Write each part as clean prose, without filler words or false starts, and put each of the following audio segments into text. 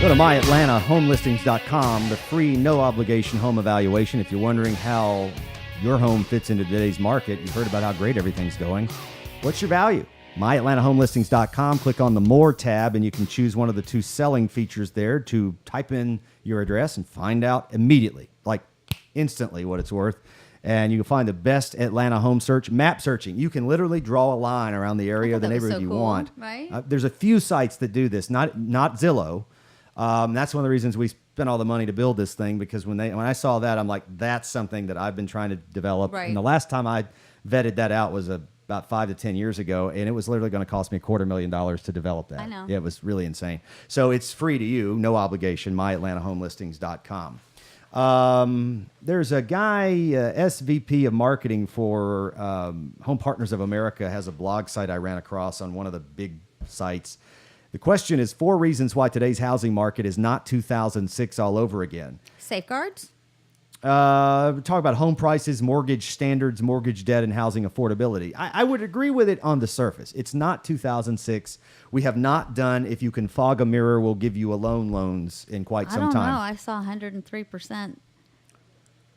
Go to myatlantahomelistings.com, the free, no-obligation home evaluation. If you're wondering how your home fits into today's market, you've heard about how great everything's going. What's your value? myatlantahomelistings.com. Click on the More tab, and you can choose one of the two selling features there to type in your address and find out immediately, like instantly, what it's worth. And you can find the best Atlanta home search. Map searching. You can literally draw a line around the area or the neighborhood you want. Right? There's a few sites that do this, not Zillow. That's one of the reasons we spent all the money to build this thing, because when I saw that, I'm like, that's something that I've been trying to develop. Right. And the last time I vetted that out was about 5 to 10 years ago, and it was literally going to cost me $250,000 to develop that. I know. Yeah, it was really insane. So it's free to you, no obligation, myatlantahomelistings.com. There's a guy, SVP of marketing for Home Partners of America, has a blog site I ran across on one of the big sites. The question is 4 reasons why today's housing market is not 2006 all over again. Safeguards? Talk about home prices, mortgage standards, mortgage debt, and housing affordability. I would agree with it on the surface. It's not 2006. We have not done, if you can fog a mirror, we'll give you a loans in quite some time. I don't know. I saw 103%.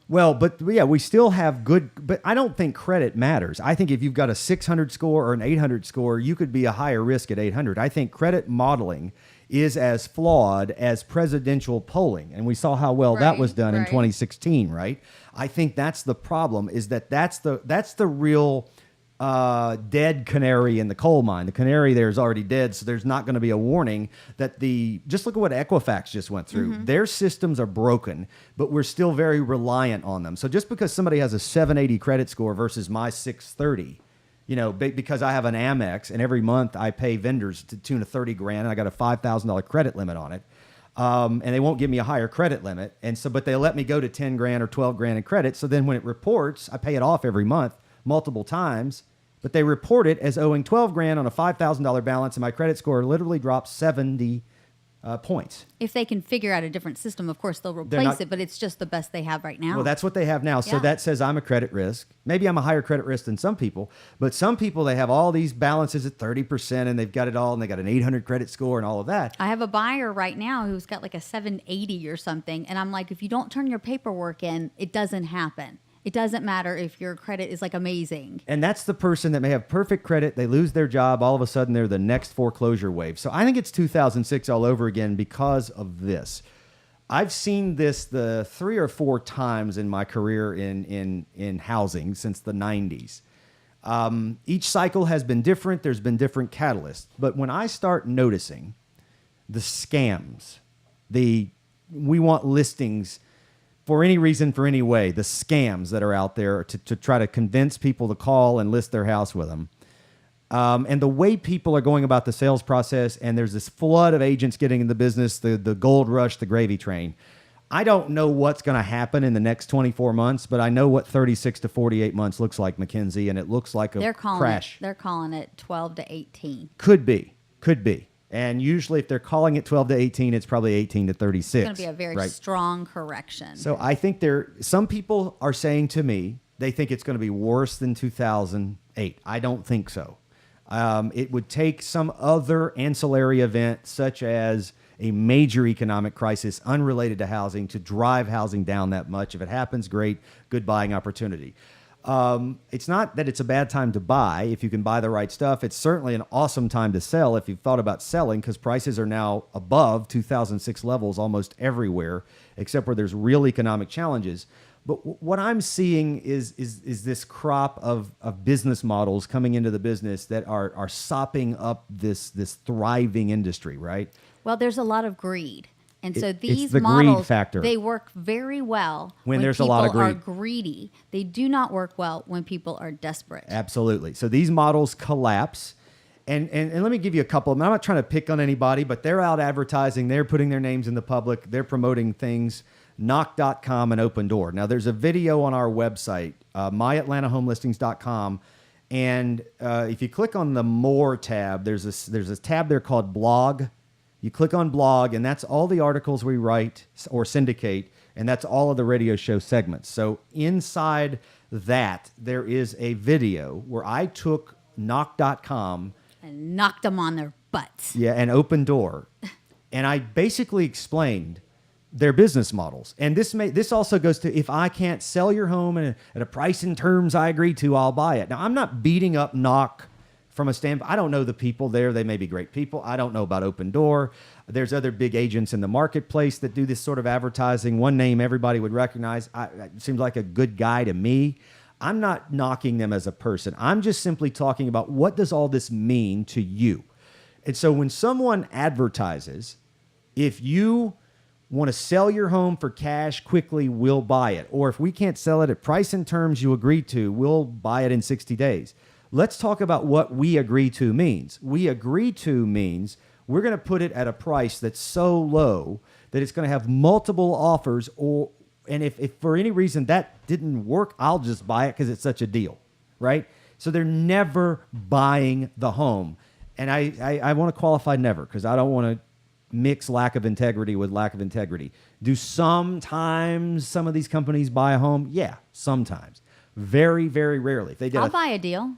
Well, but yeah, we still have good, but I don't think credit matters. I think if you've got a 600 score or an 800 score, you could be a higher risk at 800. I think credit modeling is as flawed as presidential polling. And we saw how well that was done in 2016, right? I think that's the problem, is that's the real dead canary in the coal mine. The canary there is already dead, so there's not going to be a warning that just look at what Equifax just went through. Mm-hmm. Their systems are broken, but we're still very reliant on them. So just because somebody has a 780 credit score versus my 630, because I have an Amex and every month I pay vendors to tune of $30,000 and I got a $5,000 credit limit on it. And they won't give me a higher credit limit. But they let me go to $10,000 or $12,000 in credit. So then when it reports, I pay it off every month multiple times, but they report it as owing $12,000 on a $5,000 balance, and my credit score literally drops 70 points. If they can figure out a different system, of course, they'll replace it, but it's just the best they have right now. Well, that's what they have now. So that says I'm a credit risk. Maybe I'm a higher credit risk than some people, but some people, they have all these balances at 30%, and they've got it all, and they got an 800 credit score and all of that. I have a buyer right now who's got like a 780 or something, and I'm like, if you don't turn your paperwork in, it doesn't happen. It doesn't matter if your credit is like amazing. And that's the person that may have perfect credit. They lose their job. All of a sudden, they're the next foreclosure wave. So I think it's 2006 all over again because of this. I've seen this the 3 or 4 times in my career in housing since the 90s. Each cycle has been different. There's been different catalysts. But when I start noticing the scams, we want listings for any reason, for any way, the scams that are out there to try to convince people to call and list their house with them. And the way people are going about the sales process, and there's this flood of agents getting in the business, the gold rush, the gravy train. I don't know what's going to happen in the next 24 months, but I know what 36 to 48 months looks like, Mackenzie, and it looks like a crash. They're calling it 12 to 18. Could be. And usually if they're calling it 12 to 18, it's probably 18 to 36. It's going to be a very strong correction. So I think some people are saying to me, they think it's going to be worse than 2008. I don't think so. It would take some other ancillary event, such as a major economic crisis unrelated to housing, to drive housing down that much. If it happens, great, good buying opportunity. It's not that it's a bad time to buy if you can buy the right stuff. It's certainly an awesome time to sell if you've thought about selling, because prices are now above 2006 levels almost everywhere, except where there's real economic challenges. But what I'm seeing is this crop of business models coming into the business that are sopping up this thriving industry, right? Well, there's a lot of greed. And so these models, they work very well when there's a lot of greed. People are greedy. They do not work well when people are desperate. Absolutely. So these models collapse. And let me give you a couple of them. I'm not trying to pick on anybody, but they're out advertising. They're putting their names in the public. They're promoting things. Knock.com and Open Door. Now, there's a video on our website, myatlantahomelistings.com. And if you click on the More tab, there's a tab there called Blog. You click on Blog, and that's all the articles we write or syndicate, and that's all of the radio show segments. So inside that, there is a video where I took Knock.com and knocked them on their butts. Yeah, and Open Door. And I basically explained their business models. And this also goes to, if I can't sell your home at a price and terms I agree to, I'll buy it. Now, I'm not beating up knock from a standpoint. I don't know the people there. They may be great people. I don't know about Open Door. There's other big agents in the marketplace that do this sort of advertising. One name everybody would recognize. It seems like a good guy to me. I'm not knocking them as a person. I'm just simply talking about, what does all this mean to you? And so when someone advertises, if you want to sell your home for cash quickly, we'll buy it. Or if we can't sell it at price and terms you agree to, we'll buy it in 60 days. Let's talk about what we agree to means. We agree to means we're going to put it at a price that's so low that it's going to have multiple offers, and if for any reason that didn't work, I'll just buy it because it's such a deal, right? So they're never buying the home. And I want to qualify never, because I don't want to mix lack of integrity with lack of integrity. Do sometimes some of these companies buy a home? Yeah, sometimes. Very, very rarely. If they did I'll buy a deal.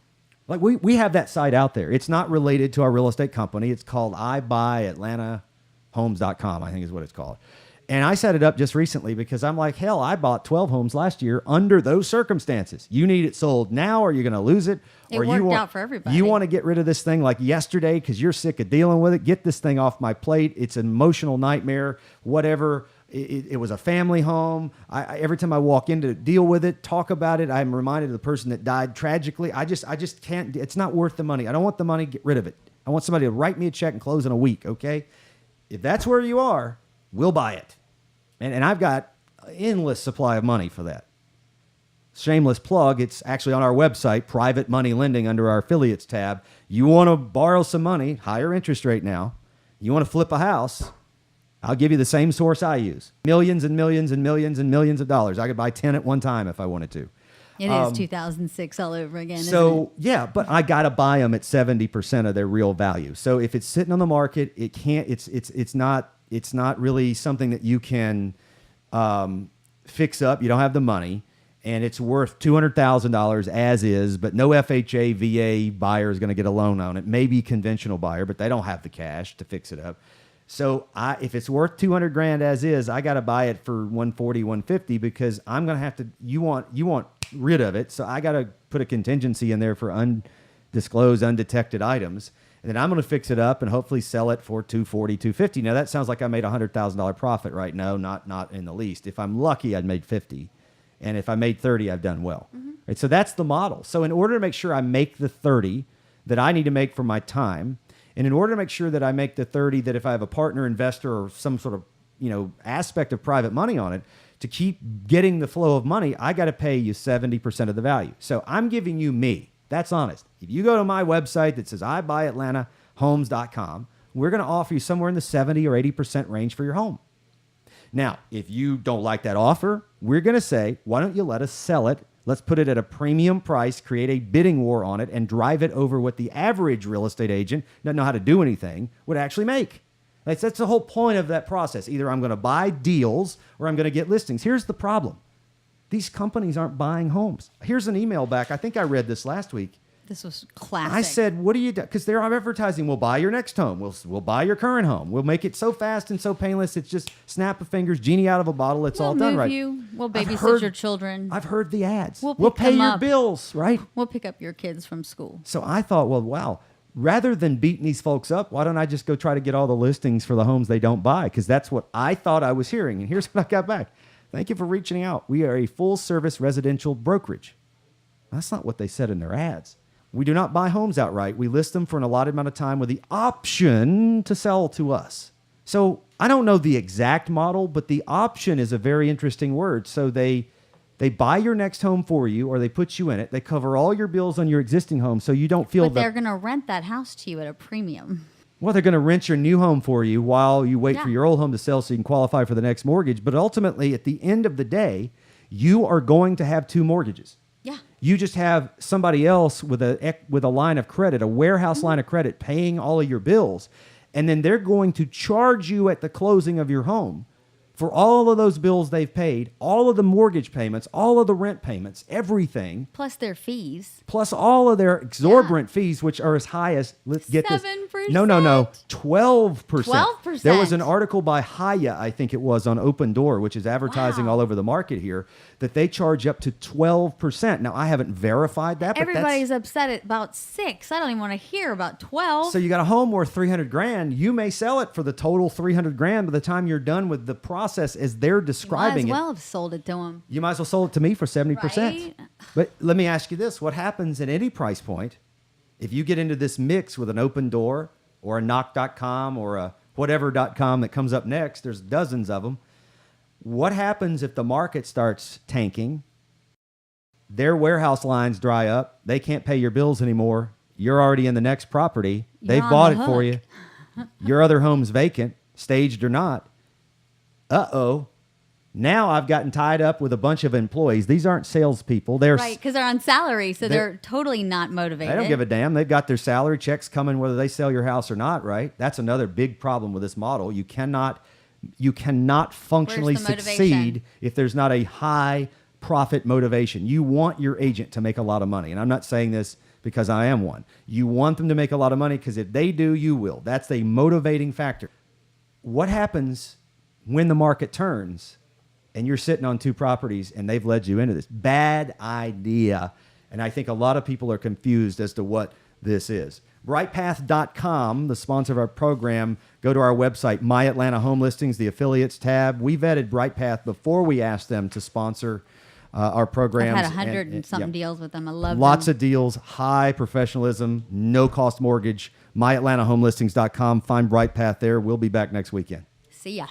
Like we have that site out there. It's not related to our real estate company. It's called iBuyAtlantaHomes.com, I think is what it's called. And I set it up just recently because I'm like, hell, I bought 12 homes last year under those circumstances. You need it sold now, or you're going to lose it. It worked out for everybody. You want to get rid of this thing like yesterday because you're sick of dealing with it. Get this thing off my plate. It's an emotional nightmare, whatever. It was a family home. Every time I walk in to deal with it, talk about it, I'm reminded of the person that died tragically. I just can't. It's not worth the money. I don't want the money. Get rid of it. I want somebody to write me a check and close in a week, okay? If that's where you are, we'll buy it. And I've got an endless supply of money for that. Shameless plug, it's actually on our website, Private Money Lending, under our affiliates tab. You want to borrow some money, higher interest rate now. You want to flip a house, I'll give you the same source I use. Millions and millions and millions and millions of dollars. I could buy 10 at one time if I wanted to. It is 2006 all over again, so, isn't it? yeah, but I got to buy them at 70% of their real value. So if it's sitting on the market, it can't, it's not really something that you can fix up. You don't have the money, and it's worth $200,000 as is, but no FHA, VA buyer is going to get a loan on it. Maybe conventional buyer, but they don't have the cash to fix it up. So if it's worth $200,000 as is, I got to buy it for $140,000, $150,000 because I'm going to have to. You want rid of it, so I got to put a contingency in there for undisclosed, undetected items. And then I'm going to fix it up and hopefully sell it for $240,000, $250,000. Now that sounds like I made $100,000 profit, right? No, not in the least. If I'm lucky, I'd made $50,000, and if I made $30,000, I've done well. Mm-hmm. Right? So that's the model. So in order to make sure I make the $30,000 that I need to make for my time, and in order to make sure that I make the $30,000 that if I have a partner investor or some sort of aspect of private money on it, to keep getting the flow of money, I got to pay you 70% of the value. So I'm giving you me. That's honest. If you go to my website that says iBuyAtlantaHomes.com, we're going to offer you somewhere in the 70 or 80% range for your home. Now, if you don't like that offer, we're going to say, why don't you let us sell it? Let's put it at a premium price, create a bidding war on it, and drive it over what the average real estate agent doesn't know how to do anything would actually make. That's the whole point of that process. Either I'm going to buy deals or I'm going to get listings. Here's the problem. These companies aren't buying homes. Here's an email back. I think I read this last week. This was classic. I said, what do you do? Because they're advertising, we'll buy your next home. We'll buy your current home. We'll make it so fast and so painless. It's just snap of fingers, genie out of a bottle. It's all done right. We'll babysit your children. I've heard the ads. We'll pay your bills, right? We'll pick up your kids from school. So I thought, well, wow. Rather than beating these folks up, why don't I just go try to get all the listings for the homes they don't buy? Because that's what I thought I was hearing. And here's what I got back. Thank you for reaching out. We are a full-service residential brokerage. That's not what they said in their ads. We do not buy homes outright. We list them for an allotted amount of time with the option to sell to us. So I don't know the exact model, but the option is a very interesting word. So they buy your next home for you, or they put you in it. They cover all your bills on your existing home, so you don't feel But they're going to rent that house to you at a premium. Well, they're going to rent your new home for you while you wait for your old home to sell so you can qualify for the next mortgage. But ultimately, at the end of the day, you are going to have two mortgages. Yeah. You just have somebody else with a line of credit, a warehouse line of credit, paying all of your bills. And then they're going to charge you at the closing of your home for all of those bills they've paid, all of the mortgage payments, all of the rent payments, everything, Plus their fees. plus all of their exorbitant fees, which are as high as, let's get this. 7%? No, 12%. 12%. There was an article by Haya, I think it was, on Open Door, which is advertising Wow. all over the market here, that they charge up to 12%. Now, I haven't verified that, but Everybody's upset at about 6. I don't even want to hear about 12. so you got a home worth 300 grand. You may sell it for the total 300 grand by the time you're done with the process as they're Might describing as it. well have sold it to them. You might as well sold it to me for 70%. Right? But let me ask you this. What happens at any price point if you get into this mix with an Open Door or a knock.com or a whatever.com that comes up next? There's dozens of them. What happens if the market starts tanking? Their warehouse lines dry up. They can't pay your bills anymore. You're already in the next property. They've on bought the it for hook. you. Your other home's vacant, staged or not. Uh-oh. Now I've gotten tied up with a bunch of employees. These aren't salespeople. They're Right, because they're on salary, so They're- they're totally not motivated. They don't give a damn. They've got their salary checks coming whether they sell your house or not, right? That's another big problem with this model. You cannot functionally Where's the motivation? succeed if there's not a high profit motivation. You want your agent to make a lot of money. And I'm not saying this because I am one. You want them to make a lot of money because if they do, you will. That's a motivating factor. What happens when the market turns and you're sitting on two properties and they've led you into this? Bad idea. And I think a lot of people are confused as to what this is. Brightpath.com, the sponsor of our program, go to our website, My Atlanta Home Listings, the affiliates tab. We vetted Brightpath before we asked them to sponsor our programs. I've had 100 and something yeah. deals with them. I love Lots them. of deals, high professionalism, no cost mortgage. MyAtlantaHomeListings.com. Find Brightpath there. We'll be back next weekend. See ya.